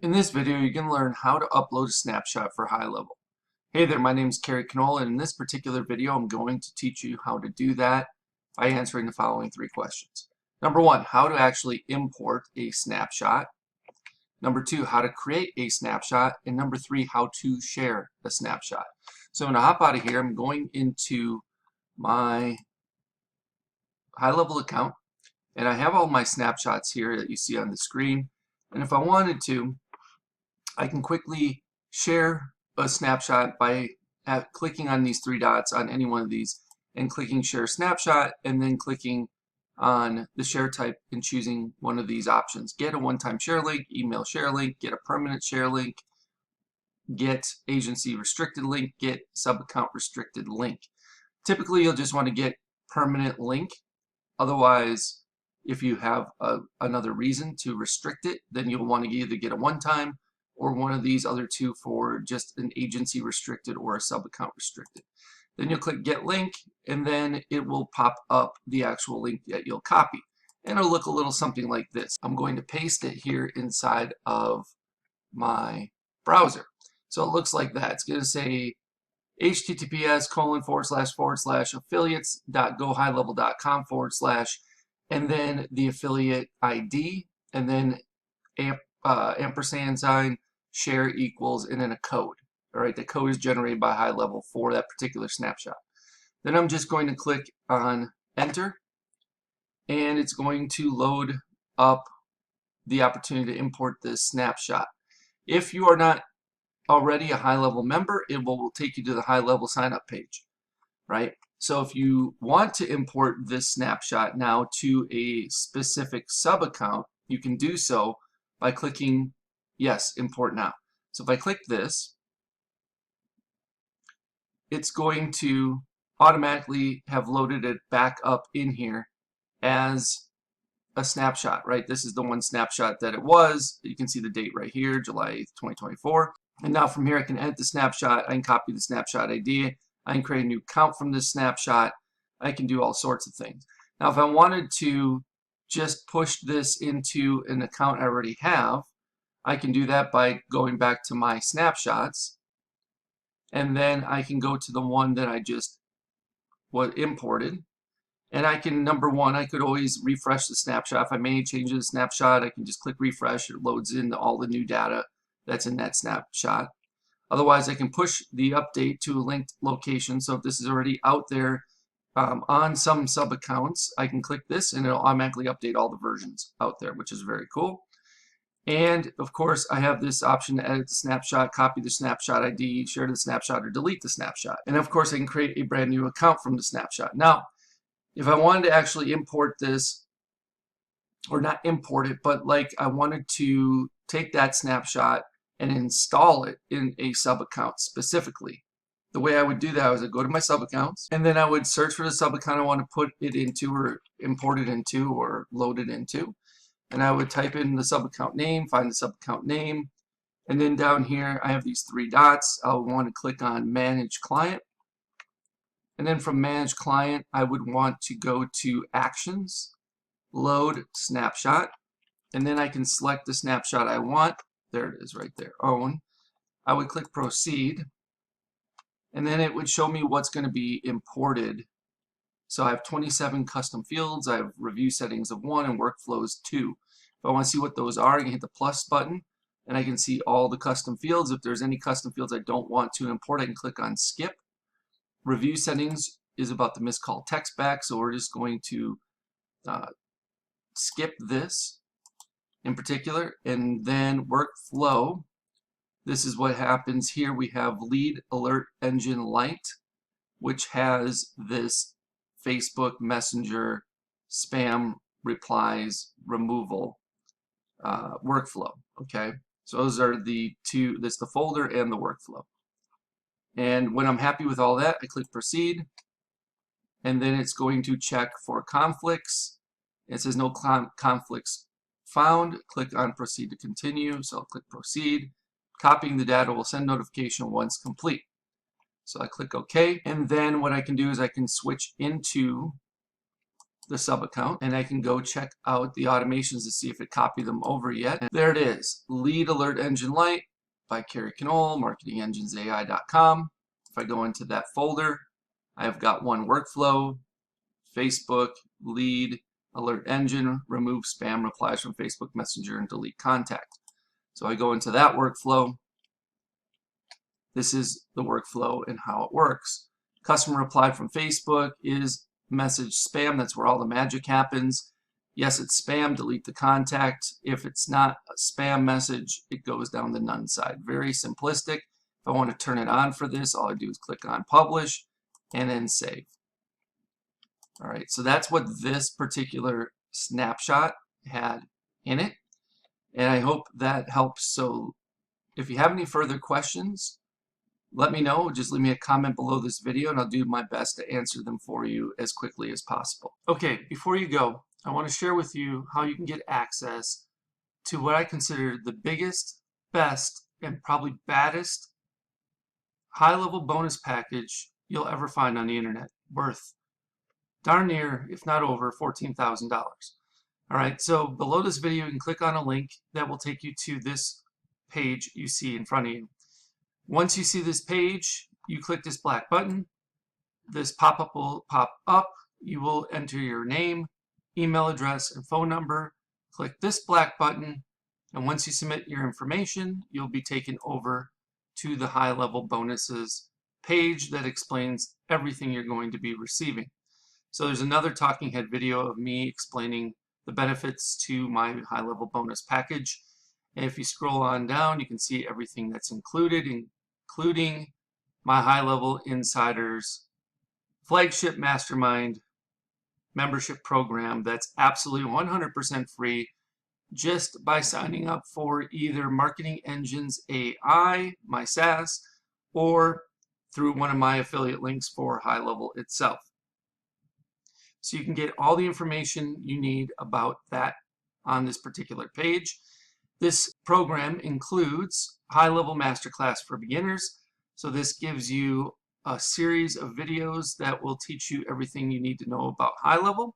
In this video, you can learn how to upload a snapshot for HighLevel. Hey there, my name is Kerry, and in this particular video, I'm going to teach you how to do that by answering the following three questions. Number one, how to actually import a snapshot. Number two, how to create a snapshot. And number three, how to share a snapshot. So I'm going to hop out of here. I'm going into my HighLevel account, and I have all my snapshots here that you see on the screen. And if I wanted to, I can quickly share a snapshot by clicking on these three dots on any one of these and clicking share snapshot, and then clicking on the share type and choosing one of these options. Get a one-time share link, email share link, get a permanent share link, get agency restricted link, get sub-account restricted link. Typically you'll just want to get permanent link. Otherwise, if you have another reason to restrict it, then you'll want to either get a one-time or one of these other two for just an agency restricted or a sub-account restricted. Then you'll click get link, and then it will pop up the actual link that you'll copy. And it'll look a little something like this. I'm going to paste it here inside of my browser. So it looks like that. It's going to say https://affiliates.gohighlevel.com/ and then the affiliate ID, and then ampersand sign, share equals, and then a code. All right, the code is generated by HighLevel for that particular snapshot. Then I'm just going to click on enter, and it's going to load up the opportunity to import this snapshot. If you are not already a HighLevel member, it will take you to the HighLevel sign up page, right? So if you want to import this snapshot now to a specific sub account, you can do so by clicking yes, import now. So if I click this, it's going to automatically have loaded it back up in here as a snapshot, right? This is the one snapshot that it was. You can see the date right here, July 8th, 2024. And now from here I can edit the snapshot, I can copy the snapshot ID, I can create a new account from this snapshot, I can do all sorts of things. Now if I wanted to just push this into an account I already have, I can do that by going back to my snapshots, and then I can go to the one that I just imported, and I can, number one, I could always refresh the snapshot. If I made changes to the snapshot, I can just click refresh. It loads in all the new data that's in that snapshot. Otherwise, I can push the update to a linked location. So if this is already out there on some sub accounts, I can click this and it'll automatically update all the versions out there, which is very cool. And of course, I have this option to edit the snapshot, copy the snapshot ID, share the snapshot, or delete the snapshot. And of course, I can create a brand new account from the snapshot. Now, if I wanted to actually import this, or not import it, but like I wanted to take that snapshot and install it in a sub account specifically, the way I would do that is I go to my sub accounts, and then I would search for the sub account I want to put it into, or import it into, or load it into. And I would type in the sub account name, find the sub account name, and then down here I have these three dots. I'll want to click on manage client, and then from manage client I would want to go to actions, load snapshot, and then I can select the snapshot I want. There it is right there, own. I would click proceed, and then it would show me what's going to be imported. So I have 27 custom fields, I have review settings of 1 and workflows 2. If I want to see what those are, I can hit the plus button and I can see all the custom fields. If there's any custom fields I don't want to import, I can click on skip. Review settings is about the miscalled text back, so we're just going to skip this in particular. And then workflow, this is what happens here. We have lead alert engine light, which has this Facebook Messenger spam replies removal workflow. Okay, so those are the two. That's the folder and the workflow. And when I'm happy with all that, I click proceed, and then it's going to check for conflicts. It says no conflicts found. Click on proceed to continue. So I'll click proceed. Copying the data will send notification once complete. So I click OK, and then what I can do is I can switch into the sub account, and I can go check out the automations to see if it copied them over yet. And there it is, Lead Alert Engine Lite by Kerry Knoll, marketingenginesai.com. If I go into that folder, I've got one workflow, Facebook, lead, alert engine, remove spam replies from Facebook Messenger, and delete contact. So I go into that workflow. This is the workflow and how it works. Customer reply from Facebook is message spam. That's where all the magic happens. Yes, it's spam. Delete the contact. If it's not a spam message, it goes down the none side. Very simplistic. If I want to turn it on for this, all I do is click on publish and then save. All right, so that's what this particular snapshot had in it. And I hope that helps. So if you have any further questions, let me know. Just leave me a comment below this video and I'll do my best to answer them for you as quickly as possible. Okay, before you go, I want to share with you how you can get access to what I consider the biggest, best, and probably baddest high-level bonus package you'll ever find on the internet, worth darn near, if not over, $14,000. All right, so below this video, you can click on a link that will take you to this page you see in front of you. Once you see this page, you click this black button. This pop-up will pop up. You will enter your name, email address, and phone number. Click this black button, and once you submit your information, you'll be taken over to the high-level bonuses page that explains everything you're going to be receiving. So there's another talking head video of me explaining the benefits to my high-level bonus package. And if you scroll on down, you can see everything that's included, including my high-level insiders flagship mastermind membership program that's absolutely 100% free just by signing up for either Marketing Engines A.I, my SaaS, or through one of my affiliate links for HighLevel itself. So you can get all the information you need about that on this particular page. This program includes high-level masterclass for beginners. So this gives you a series of videos that will teach you everything you need to know about high-level.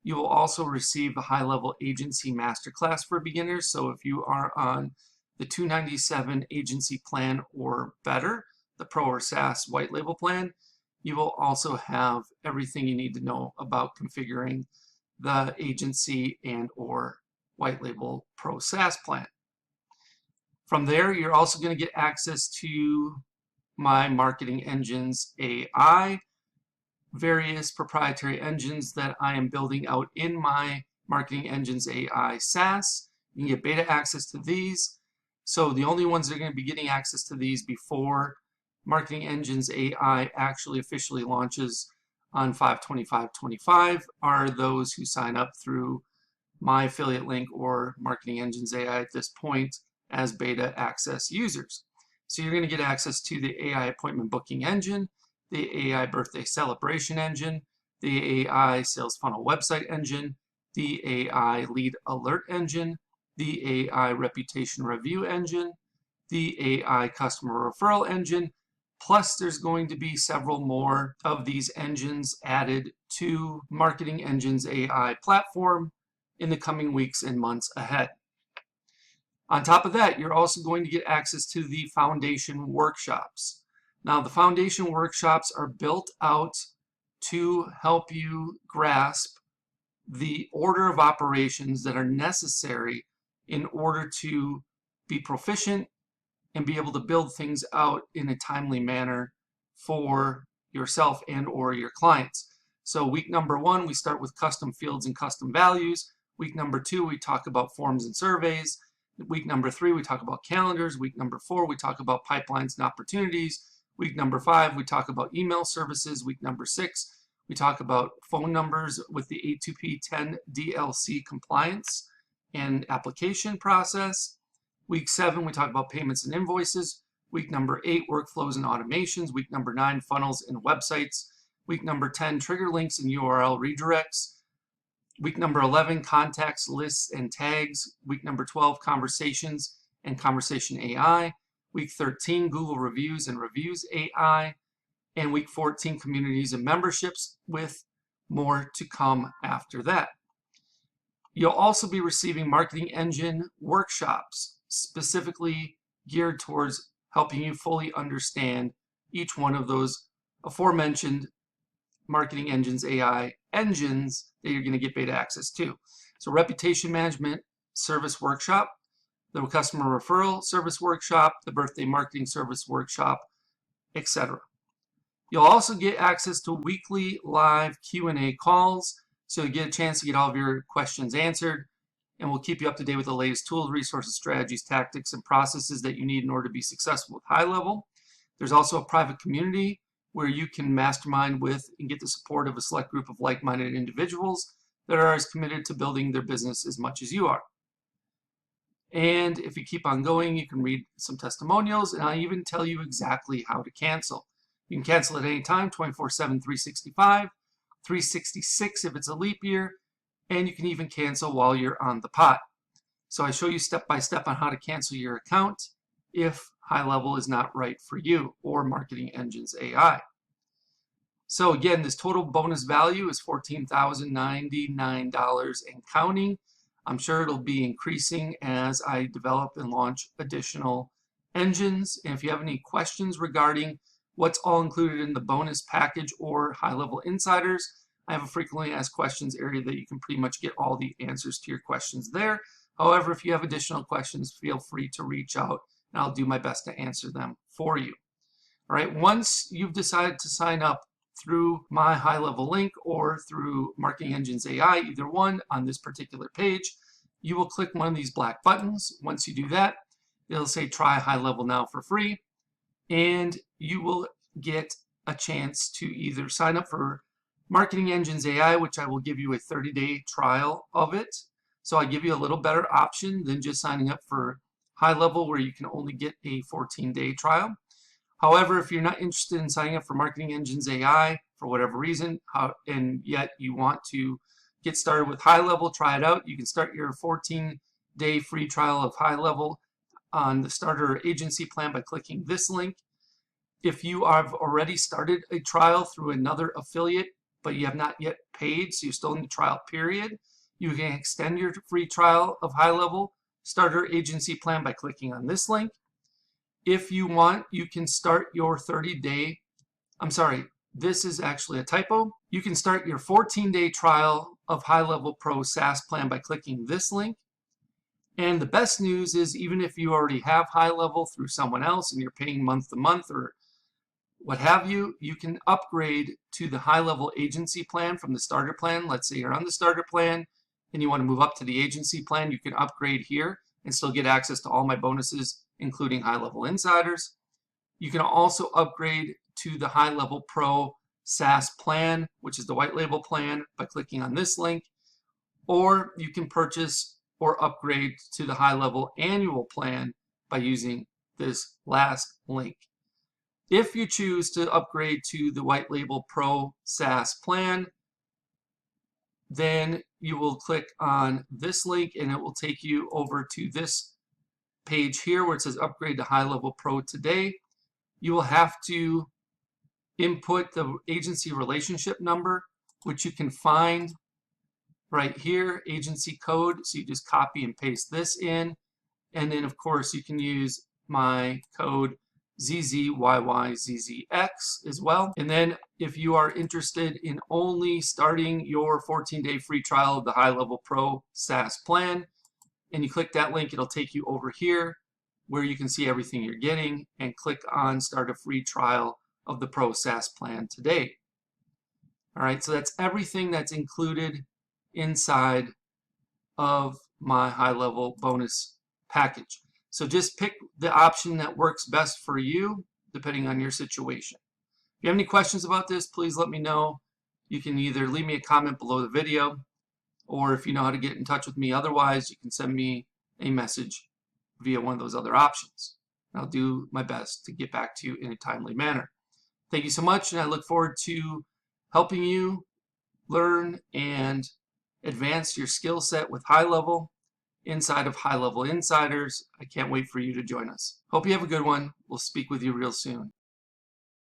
You will also receive the high-level agency masterclass for beginners. So if you are on the $297 agency plan or better, the Pro or SaaS white label plan, you will also have everything you need to know about configuring the agency and or white label Pro SaaS plan. From there, you're also going to get access to my Marketing Engines AI, various proprietary engines that I am building out in my Marketing Engines AI SaaS. You can get beta access to these. So the only ones that are going to be getting access to these before Marketing Engines AI actually officially launches on 5/25/25 are those who sign up through my affiliate link or Marketing Engines AI at this point as beta access users. So you're going to get access to the AI appointment booking engine, the AI birthday celebration engine, the AI sales funnel website engine, the AI lead alert engine, the AI reputation review engine, the AI customer referral engine, plus there's going to be several more of these engines added to Marketing Engines AI platform in the coming weeks and months ahead. On top of that, you're also going to get access to the foundation workshops. Now, the foundation workshops are built out to help you grasp the order of operations that are necessary in order to be proficient and be able to build things out in a timely manner for yourself and or your clients. So week number 1, we start with custom fields and custom values. Week number 2, we talk about forms and surveys. Week number 3, we talk about calendars. Week number 4, we talk about pipelines and opportunities. Week number 5, we talk about email services. Week number 6, we talk about phone numbers with the A2P 10 DLC compliance and application process. Week 7, we talk about payments and invoices. Week number 8, workflows and automations. Week number 9, funnels and websites. Week number 10, trigger links and URL redirects. Week number 11, contacts, lists, and tags. Week number 12, conversations and conversation AI. Week 13, Google reviews and reviews AI. And week 14, communities and memberships with more to come after that. You'll also be receiving marketing engine workshops specifically geared towards helping you fully understand each one of those aforementioned Marketing Engines AI engines that you're going to get beta access to. So reputation management service workshop, the customer referral service workshop, the birthday marketing service workshop, etc. You'll also get access to weekly live Q&A calls, so you get a chance to get all of your questions answered, and we'll keep you up to date with the latest tools, resources, strategies, tactics, and processes that you need in order to be successful with HighLevel. There's also a private community where you can mastermind with and get the support of a select group of like-minded individuals that are as committed to building their business as much as you are. And if you keep on going, you can read some testimonials, and I'll even tell you exactly how to cancel. You can cancel at any time, 24/7, 365, 366 if it's a leap year, and you can even cancel while you're on the pot. So I show you step by step on how to cancel your account if HighLevel is not right for you, or Marketing Engines AI. So again, this total bonus value is $14,099 and counting. I'm sure it'll be increasing as I develop and launch additional engines. And if you have any questions regarding what's all included in the bonus package or HighLevel Insiders, I have a frequently asked questions area that you can pretty much get all the answers to your questions there. However, if you have additional questions, feel free to reach out and I'll do my best to answer them for you. All right, once you've decided to sign up through my HighLevel link or through Marketing Engines AI, either one on this particular page, you will click one of these black buttons. Once you do that, it'll say try HighLevel now for free, and you will get a chance to either sign up for Marketing Engines AI, which I will give you a 30-day trial of it. So I give you a little better option than just signing up for HighLevel, where you can only get a 14-day trial. However, if you're not interested in signing up for Marketing Engines AI for whatever reason, and yet you want to get started with HighLevel, try it out, you can start your 14-day free trial of HighLevel on the starter agency plan by clicking this link. If you have already started a trial through another affiliate, but you have not yet paid, so you're still in the trial period, you can extend your free trial of HighLevel starter agency plan by clicking on this link. If you want, you can start your 30-day, I'm sorry, this is actually a typo. You can start your 14-day trial of HighLevel Pro SaaS plan by clicking this link. And the best news is, even if you already have HighLevel through someone else and you're paying month to month or what have you, you can upgrade to the HighLevel agency plan from the starter plan. Let's say you're on the starter plan and you want to move up to the agency plan, you can upgrade here and still get access to all my bonuses, including HighLevel Insiders. You can also upgrade to the HighLevel Pro SaaS plan, which is the white label plan, by clicking on this link. Or you can purchase or upgrade to the HighLevel annual plan by using this last link. If you choose to upgrade to the white label Pro SaaS plan, then you will click on this link and it will take you over to this page here where it says upgrade to HighLevel Pro today. You will have to input the agency relationship number, which you can find right here, agency code. So you just copy and paste this in. And then of course you can use my code ZZYYZZX as well. And then if you are interested in only starting your 14-day free trial of the HighLevel Pro SaaS plan, and you click that link, it'll take you over here where you can see everything you're getting, and click on start a free trial of the Pro SaaS plan today. All right, so that's everything that's included inside of my HighLevel bonus package. So just pick the option that works best for you, depending on your situation. If you have any questions about this, please let me know. You can either leave me a comment below the video, or if you know how to get in touch with me otherwise, you can send me a message via one of those other options. I'll do my best to get back to you in a timely manner. Thank you so much, and I look forward to helping you learn and advance your skill set with HighLevel inside of HighLevel Insiders. I can't wait for you to join us. Hope you have a good one. We'll speak with you real soon.